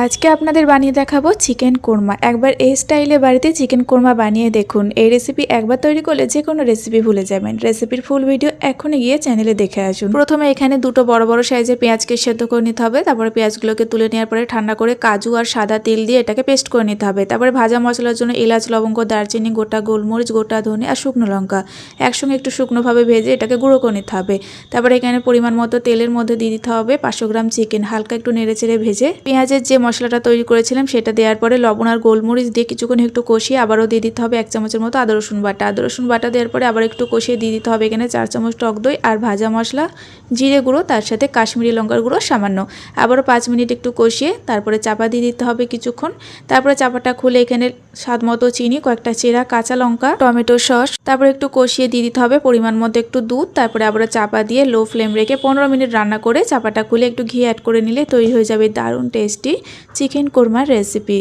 আজকে আপনাদের বানিয়ে দেখাবো চিকেন কোরমা। একবার এই স্টাইলে বাড়িতে চিকেন কোরমা বানিয়ে দেখুন। এই রেসিপি একবার তৈরি করলে যে কোনো রেসিপি ভুলে যাবেন। রেসিপির ফুল ভিডিও এখনই গিয়ে চ্যানেলে দেখে আসুন। প্রথমে এখানে দুটো বড় বড় সাইজের পেঁয়াজকে সেদ্ধ করে নিতে হবে। তারপরে পেঁয়াজগুলোকে তুলে নেওয়ার পরে ঠান্ডা করে কাজু আর সাদা তেল দিয়ে এটাকে পেস্ট করে নিতে হবে। তারপরে ভাজা মশলার জন্য এলাচ, লবঙ্গ, দারচিনি, গোটা গোলমরিচ, গোটা ধনে আর শুকনো লঙ্কা একসঙ্গে একটু শুকনোভাবে ভেজে এটাকে গুঁড়ো করে নিতে হবে। তারপরে এখানে পরিমাণ মতো তেলের মধ্যে দিয়ে দিতে হবে 500 গ্রাম চিকেন। হালকা একটু নেড়েচেড়ে ভেজে পেঁয়াজের যে মশলাটা তৈরি করেছিলাম সেটা দেওয়ার পরে লবণ আর গোলমরিচ দিয়ে কিছুক্ষণ একটু কষিয়ে আবারও দিয়ে দিতে হবে 1 চামচের মতো আদা রসুন বাটা দেওয়ার পরে আবার একটু কষিয়ে দিয়ে দিতে হবে এখানে 4 চামচ টক দই আর ভাজা মশলা, জিরে গুঁড়ো, তার সাথে কাশ্মীরি লঙ্কার গুঁড়ো সামান্য। আবারও 5 মিনিট একটু কষিয়ে তারপরে চাপা দিয়ে দিতে হবে কিছুক্ষণ। তারপরে চাপাটা খুলে এখানে স্বাদ মতো চিনি, কয়েকটা চেরা কাঁচা লঙ্কা, টমেটো সস, তারপরে একটু কষিয়ে দিয়ে দিতে হবে পরিমাণ মতো একটু দুধ। তারপরে আবারও চাপা দিয়ে লো ফ্লেম রেখে 15 মিনিট রান্না করে চাপাটা খুলে একটু ঘি অ্যাড করে নিলে তৈরি হয়ে যাবে দারুণ টেস্টি চিকেন কোরমার রেসিপি।